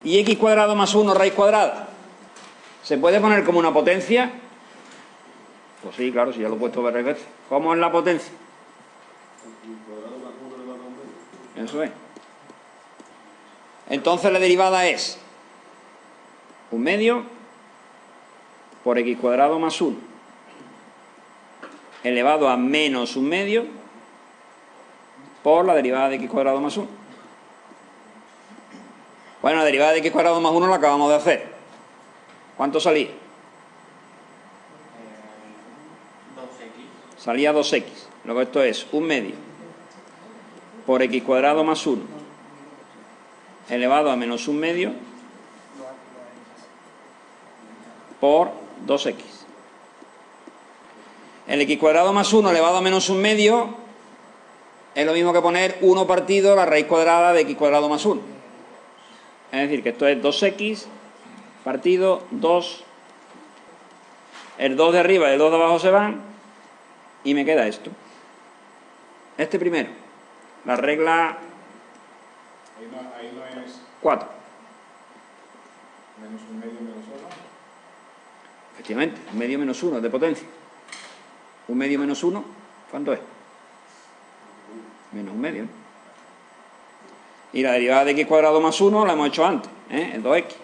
¿Y x cuadrado más 1 raíz cuadrada? ¿Se puede poner como una potencia? Pues sí, claro, si ya lo he puesto varias veces. ¿Cómo es la potencia? Eso es. Entonces la derivada es 1/2 por x cuadrado más 1 elevado a menos 1/2 por la derivada de x cuadrado más 1. Bueno, la derivada de x cuadrado más 1 la acabamos de hacer. ¿Cuánto salía? 2x. Salía 2x. Luego esto es 1/2 por x cuadrado más 1 elevado a menos 1/2 por 2x. El x cuadrado más 1 elevado a menos 1/2 es lo mismo que poner 1 partido la raíz cuadrada de x cuadrado más 1. Es decir, que esto es 2x partido 2. El 2 de arriba y el 2 de abajo se van y me queda esto. Este primero, la regla Ahí no es 4. menos 1/2 menos 1. Efectivamente, 1/2 menos 1 de potencia. 1/2 menos 1, ¿cuánto es? Menos 1/2. Y la derivada de x cuadrado más 1 la hemos hecho antes, el 2x.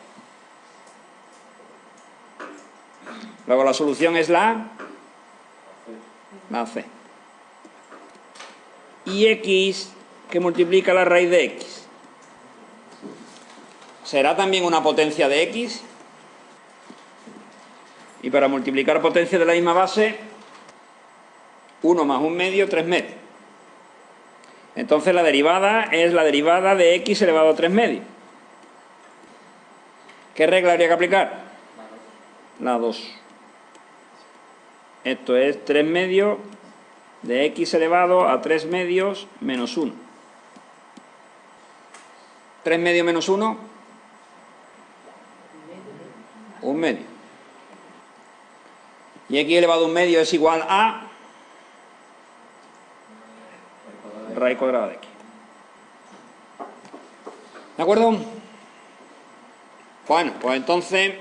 Luego la solución es la C. Y x que multiplica la raíz de x. ¿Será también una potencia de x? Y para multiplicar potencias de la misma base, 1 más 1/2, 3/2. Entonces la derivada es la derivada de x elevado a 3/2. ¿Qué regla habría que aplicar? La 2. Esto es 3/2 de x elevado a 3/2 menos 1. 3/2 menos 1, 1/2. Y x elevado a 1/2 es igual a raíz cuadrada de x. ¿De acuerdo? Bueno, pues entonces,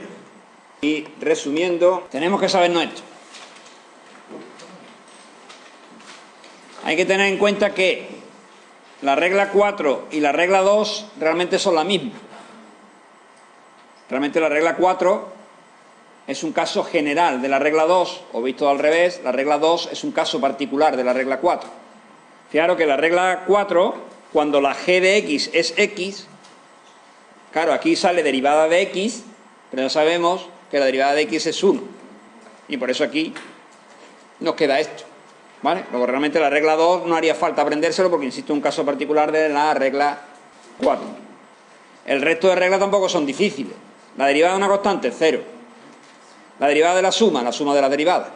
y resumiendo, tenemos que sabernos esto. Hay que tener en cuenta que la regla 4 y la regla 2 realmente son la misma. Realmente la regla 4 es un caso general de la regla 2, o visto al revés, la regla 2 es un caso particular de la regla 4. Fijaros que la regla 4, cuando la g de x es x, claro, aquí sale derivada de x, pero ya sabemos que la derivada de x es 1. Y por eso aquí nos queda esto, ¿vale? Luego realmente la regla 2 no haría falta aprendérselo porque, insisto, es un caso particular de la regla 4. El resto de reglas tampoco son difíciles. La derivada de una constante es 0. La derivada de la suma de las derivadas.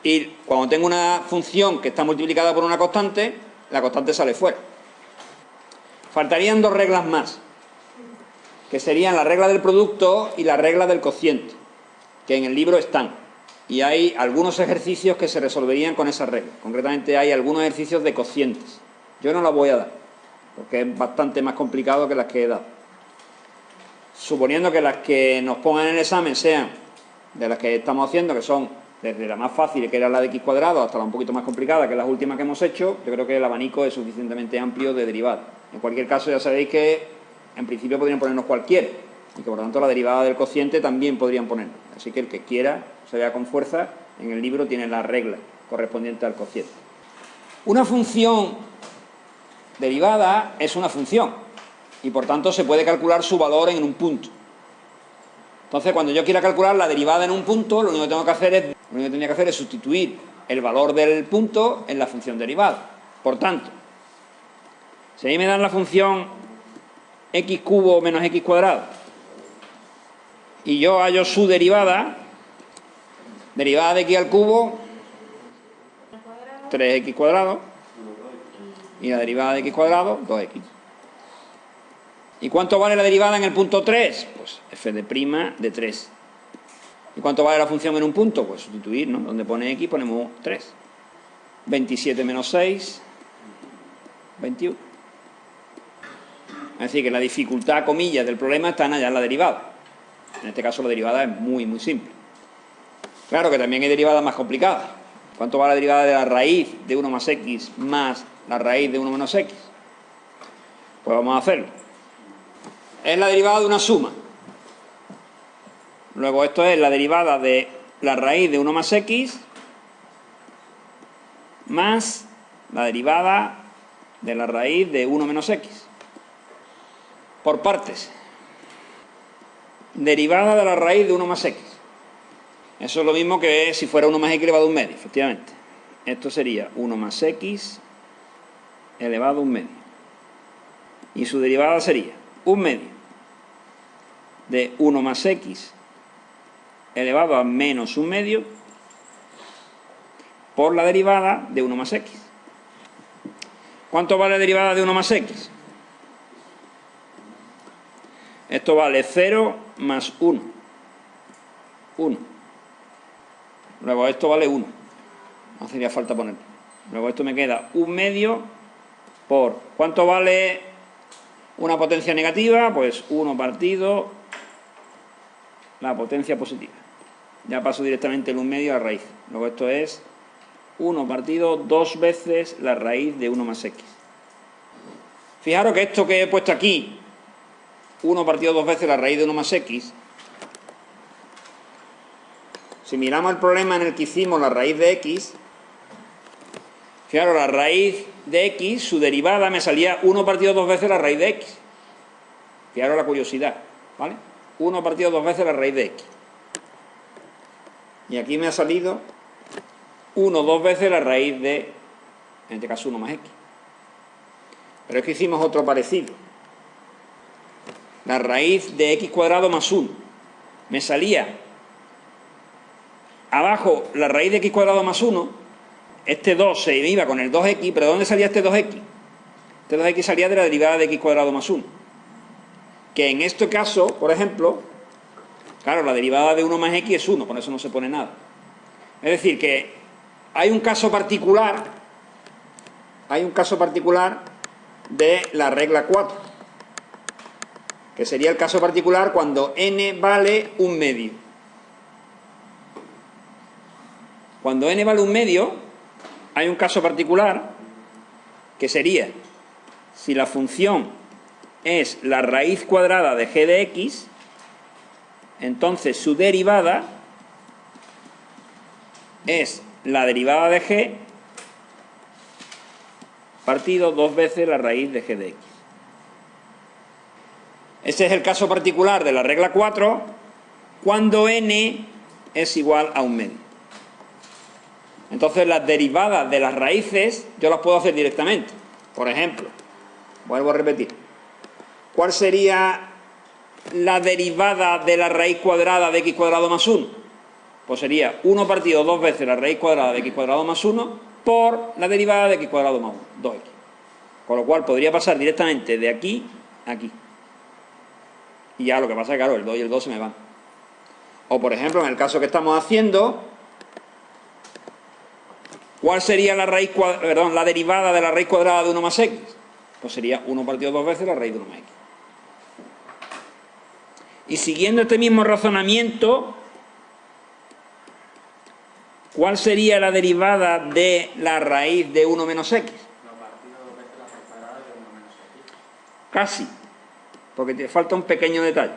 Y cuando tengo una función que está multiplicada por una constante, la constante sale fuera. Faltarían dos reglas más, que serían la regla del producto y la regla del cociente, que en el libro están. Y hay algunos ejercicios que se resolverían con esas reglas. Concretamente hay algunos ejercicios de cocientes. Yo no las voy a dar, porque es bastante más complicado que las que he dado. Suponiendo que las que nos pongan en el examen sean de las que estamos haciendo, que son desde la más fácil, que era la de x cuadrado, hasta la un poquito más complicada, que es la última que hemos hecho, yo creo que el abanico es suficientemente amplio de derivadas. En cualquier caso, ya sabéis que en principio podrían ponernos cualquiera, y que por lo tanto la derivada del cociente también podrían ponernos. Así que el que quiera, se vea con fuerza, en el libro tiene la regla correspondiente al cociente. Una función derivada es una función, y por tanto se puede calcular su valor en un punto. Entonces, cuando yo quiera calcular la derivada en un punto, lo único que tendría que hacer es sustituir el valor del punto en la función derivada. Por tanto, si a mí me dan la función x cubo menos x cuadrado y yo hallo su derivada, derivada de x al cubo, 3x cuadrado, y la derivada de x cuadrado, 2x. ¿Y cuánto vale la derivada en el punto 3? Pues f de prima de 3. ¿Y cuánto vale la función en un punto? Pues sustituir, ¿no? Donde pone x ponemos 3. 27 menos 6, 21. Es decir, que la dificultad, comillas, del problema está allá en la derivada. En este caso la derivada es muy, muy simple. Claro que también hay derivadas más complicadas. ¿Cuánto va la derivada de la raíz de 1 más x más la raíz de 1 menos x? Pues vamos a hacerlo. Es la derivada de una suma. Luego esto es la derivada de la raíz de 1 más x más la derivada de la raíz de 1 menos x. Por partes. Derivada de la raíz de 1 más x. Eso es lo mismo que si fuera 1 más x elevado a un medio, efectivamente. Esto sería 1 más x elevado a un medio. Y su derivada sería un medio de 1 más x elevado a menos un medio por la derivada de 1 más x. ¿Cuánto vale la derivada de 1 más x? Esto vale 0 más 1. 1. Luego esto vale 1. No hacía falta ponerlo. Luego esto me queda un medio por... ¿Cuánto vale una potencia negativa? Pues 1 partido la potencia positiva. Ya paso directamente el 1 medio a la raíz. Luego esto es 1 partido 2 veces la raíz de 1 más x. Fijaros que esto que he puesto aquí, 1 partido 2 veces la raíz de 1 más x, si miramos el problema en el que hicimos la raíz de x, fijaros, la raíz de x, su derivada me salía 1 partido 2 veces la raíz de x. Fijaros la curiosidad, ¿vale? 1 partido 2 veces la raíz de x. Y aquí me ha salido 1 2 veces la raíz de, en este caso 1 más x. Pero es que hicimos otro parecido. La raíz de x cuadrado más 1. Me salía abajo la raíz de x cuadrado más 1. Este 2 se iba con el 2x, pero ¿de dónde salía este 2x? Este 2x salía de la derivada de x cuadrado más 1. Que en este caso, por ejemplo, claro, la derivada de 1 más x es 1, con eso no se pone nada. Es decir, que hay un caso particular de la regla 4, que sería el caso particular cuando n vale un medio. Cuando n vale un medio, hay un caso particular que sería si la función es la raíz cuadrada de g de x, entonces su derivada es la derivada de g partido 2 veces la raíz de g de x. Ese es el caso particular de la regla 4 cuando n es igual a un medio. Entonces las derivadas de las raíces yo las puedo hacer directamente. Por ejemplo, vuelvo a repetir, ¿cuál sería la derivada de la raíz cuadrada de x cuadrado más 1? Pues sería 1 partido 2 veces la raíz cuadrada de x cuadrado más 1 por la derivada de x cuadrado más 1, 2x. Con lo cual podría pasar directamente de aquí a aquí. Y ya lo que pasa es que, claro, el 2 y el 2 se me van. O, por ejemplo, en el caso que estamos haciendo, ¿cuál sería la derivada de la raíz cuadrada de 1 más x? Pues sería 1 partido 2 veces la raíz de 1 más x. Y siguiendo este mismo razonamiento, ¿cuál sería la derivada de la raíz de 1 menos x? Casi, porque te falta un pequeño detalle.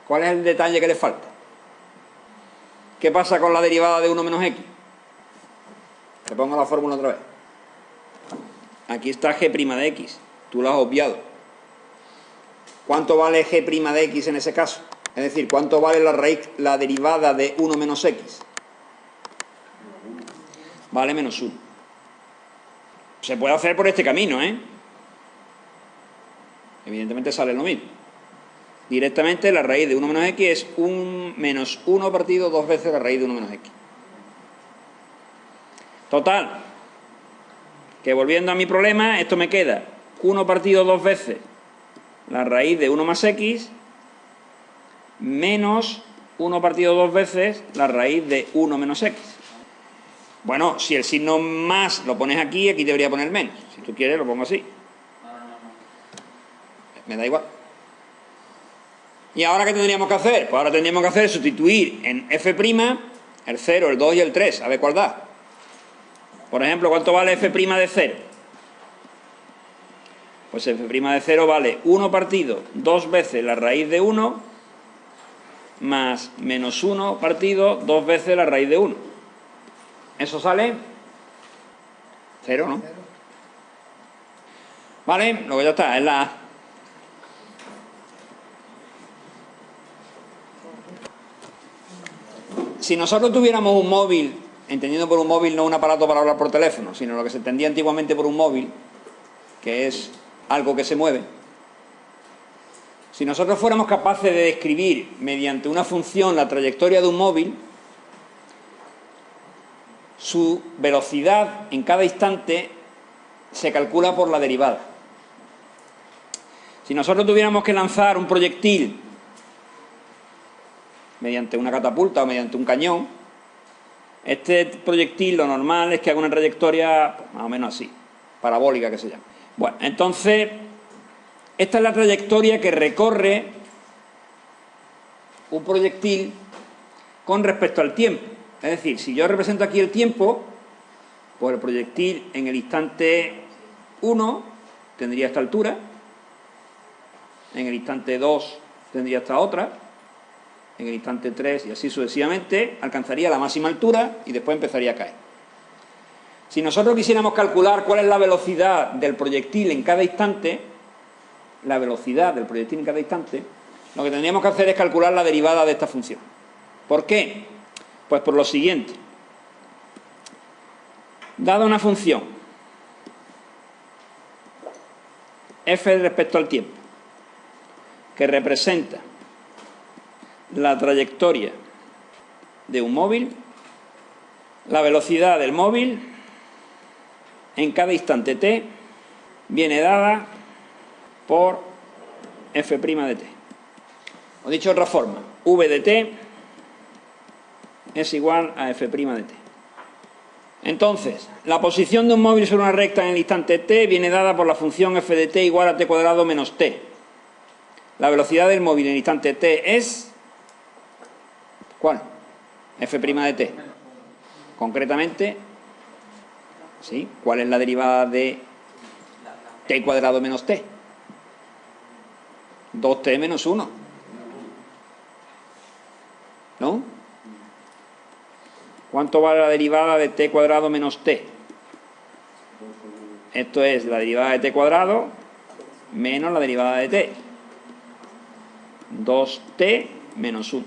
¿Cuál es el detalle que le falta? ¿Qué pasa con la derivada de 1 menos x? Te pongo la fórmula otra vez. Aquí está g' de x, tú lo has obviado. ¿Cuánto vale g' de x en ese caso? Es decir, ¿cuánto vale la derivada de 1 menos x? Vale menos 1. Se puede hacer por este camino, ¿eh? Evidentemente sale lo mismo. Directamente la raíz de 1 menos x es menos 1 partido 2 veces la raíz de 1 menos x. Total, que volviendo a mi problema, esto me queda 1 partido 2 veces la raíz de 1 más x menos 1 partido 2 veces la raíz de 1 menos x. Bueno, si el signo más lo pones aquí, aquí debería poner menos. Si tú quieres, lo pongo así. me da igual. ¿Y ahora qué tendríamos que hacer? Pues ahora tendríamos que hacer sustituir en f' el 0, el 2 y el 3, a ver cuál da. Por ejemplo, ¿cuánto vale f' de 0? Pues f' de 0 vale 1 partido 2 veces la raíz de 1 más menos 1 partido 2 veces la raíz de 1. Eso sale 0, ¿no? Vale, luego ya está, es la A. Si nosotros tuviéramos un móvil, entendiendo por un móvil no un aparato para hablar por teléfono, sino lo que se entendía antiguamente por un móvil, que es algo que se mueve, si nosotros fuéramos capaces de describir mediante una función la trayectoria de un móvil, su velocidad en cada instante se calcula por la derivada. Si nosotros tuviéramos que lanzar un proyectil mediante una catapulta o mediante un cañón, este proyectil lo normal es que haga una trayectoria más o menos así, parabólica que se llama. Bueno, entonces, esta es la trayectoria que recorre un proyectil con respecto al tiempo. Es decir, si yo represento aquí el tiempo, pues el proyectil en el instante 1 tendría esta altura, en el instante 2 tendría esta otra, en el instante 3 y así sucesivamente, alcanzaría la máxima altura y después empezaría a caer. Si nosotros quisiéramos calcular cuál es la velocidad del proyectil en cada instante, lo que tendríamos que hacer es calcular la derivada de esta función. ¿Por qué? Pues por lo siguiente. Dada una función f respecto al tiempo, que representa la trayectoria de un móvil, la velocidad del móvil en cada instante t viene dada por f' de t. O dicho de otra forma, v de t es igual a f' de t. Entonces, la posición de un móvil sobre una recta en el instante t viene dada por la función f de t igual a t cuadrado menos t. La velocidad del móvil en el instante t es... ¿cuál? f' de t. Concretamente, ¿sí? ¿Cuál es la derivada de t cuadrado menos t? 2t menos 1. ¿No? ¿Cuánto vale la derivada de t cuadrado menos t? Esto es la derivada de t cuadrado menos la derivada de t. 2t menos 1.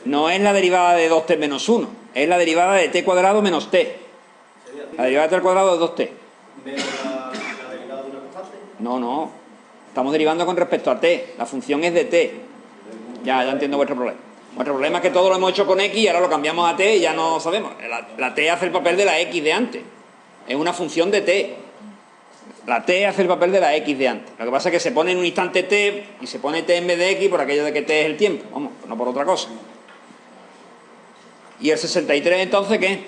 No es la derivada de 2t menos 1, es la derivada de t cuadrado menos t. La derivada de t al cuadrado es 2t. ¿Menos la derivada de una constante? No. Estamos derivando con respecto a t. La función es de t. Ya entiendo vuestro problema. Vuestro problema es que todo lo hemos hecho con x y ahora lo cambiamos a t y ya no sabemos. La t hace el papel de la x de antes. Es una función de t. La t hace el papel de la x de antes. Lo que pasa es que se pone en un instante t y se pone t en vez de x por aquello de que t es el tiempo. Vamos, no por otra cosa. ¿Y el 63 entonces qué?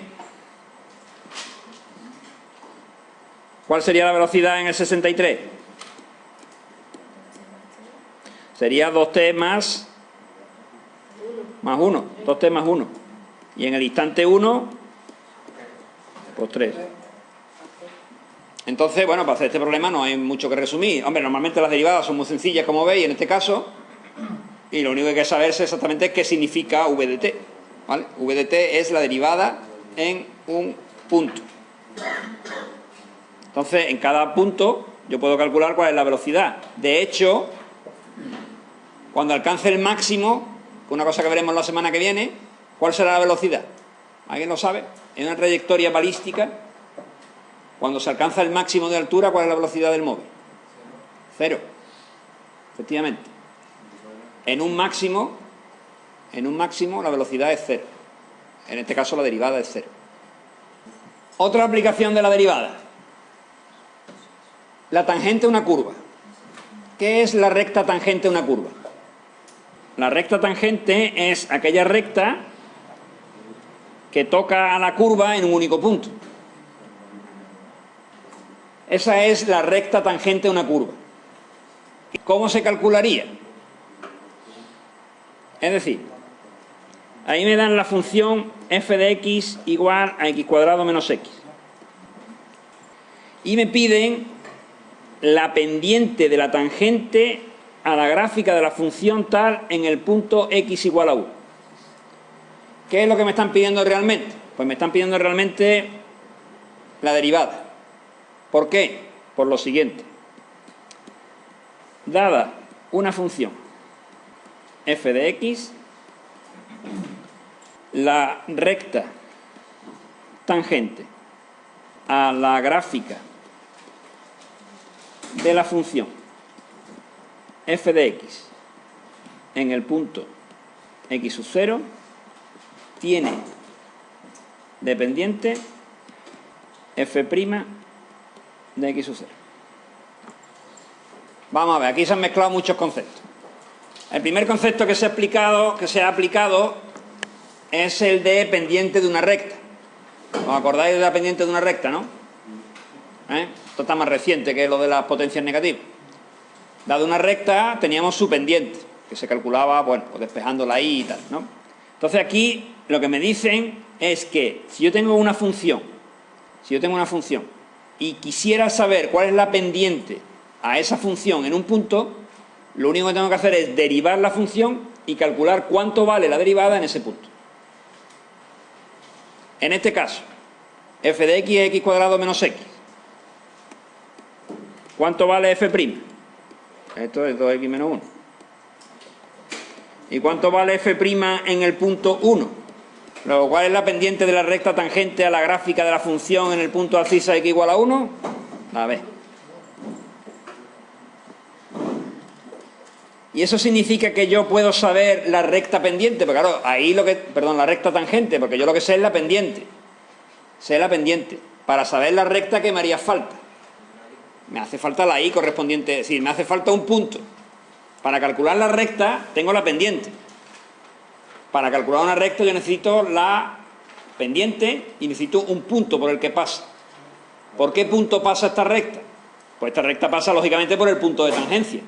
¿Cuál sería la velocidad en el 63? Sería 2t más 1. 2t más 1. Y en el instante 1, pues 3. Entonces, bueno, para hacer este problema no hay mucho que resumir. Hombre, normalmente las derivadas son muy sencillas, como veis, en este caso. Y lo único que hay que saberse exactamente es qué significa v de t. ¿Vale? V de t es la derivada en un punto. Entonces, en cada punto yo puedo calcular cuál es la velocidad. De hecho, cuando alcance el máximo, que una cosa que veremos la semana que viene, ¿cuál será la velocidad? ¿Alguien lo sabe? En una trayectoria balística, cuando se alcanza el máximo de altura, ¿cuál es la velocidad del móvil? 0. Efectivamente. En un máximo la velocidad es 0. En este caso la derivada es 0. Otra aplicación de la derivada. La tangente a una curva. ¿Qué es la recta tangente a una curva? La recta tangente es aquella recta que toca a la curva en un único punto. Esa es la recta tangente a una curva. ¿Cómo se calcularía? Es decir, ahí me dan la función f de x igual a x cuadrado menos x. Y me piden la pendiente de la tangente a la gráfica de la función tal en el punto x igual a 1. ¿Qué es lo que me están pidiendo realmente? Pues me están pidiendo realmente la derivada. ¿Por qué? Por lo siguiente. Dada una función f de x, la recta tangente a la gráfica de la función f de x en el punto x sub 0 tiene de pendiente f' de x sub 0. Vamos a ver, aquí se han mezclado muchos conceptos. El primer concepto que se ha aplicado es el de pendiente de una recta. ¿Os acordáis de la pendiente de una recta, no? Esto está más reciente que lo de las potencias negativas. Dado una recta, teníamos su pendiente, que se calculaba, bueno, pues despejándola ahí y tal, ¿no? Entonces aquí lo que me dicen es que si yo tengo una función, y quisiera saber cuál es la pendiente a esa función en un punto, lo único que tengo que hacer es derivar la función y calcular cuánto vale la derivada en ese punto. En este caso, f de x es x cuadrado menos x. ¿Cuánto vale f'? Esto es 2x menos 1. ¿Y cuánto vale f' en el punto 1? Luego, ¿cuál es la pendiente de la recta tangente a la gráfica de la función en el punto abscisa x igual a 1? A ver. Y eso significa que yo puedo saber la recta pendiente, porque claro, ahí la recta tangente, porque yo lo que sé es la pendiente. Sé la pendiente. Para saber la recta, ¿qué me haría falta? Me hace falta la y correspondiente, es decir, me hace falta un punto. Para calcular la recta, tengo la pendiente. Para calcular una recta yo necesito la pendiente y necesito un punto por el que pasa. ¿Por qué punto pasa esta recta? Pues esta recta pasa lógicamente por el punto de tangencia.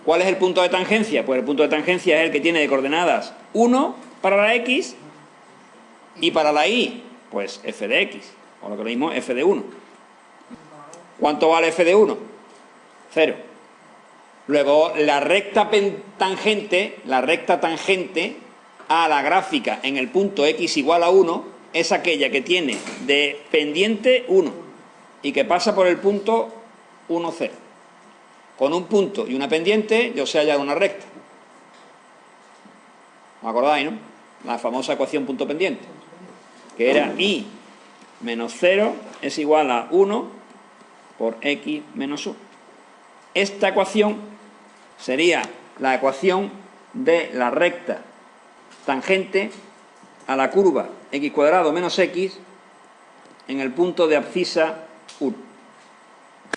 ¿Cuál es el punto de tangencia? Pues el punto de tangencia es el que tiene de coordenadas 1 para la x y para la y, pues f de x, o lo que mismo f de 1. ¿Cuánto vale f de 1? 0. Luego la recta tangente a la gráfica en el punto x igual a 1 es aquella que tiene de pendiente 1 y que pasa por el punto 1, 0. Con un punto y una pendiente yo sé hallar una recta. ¿Os acordáis, no? La famosa ecuación punto pendiente, que era y menos 0 es igual a 1 por x menos 1. Esta ecuación sería la ecuación de la recta tangente a la curva x cuadrado menos x en el punto de abscisa 1.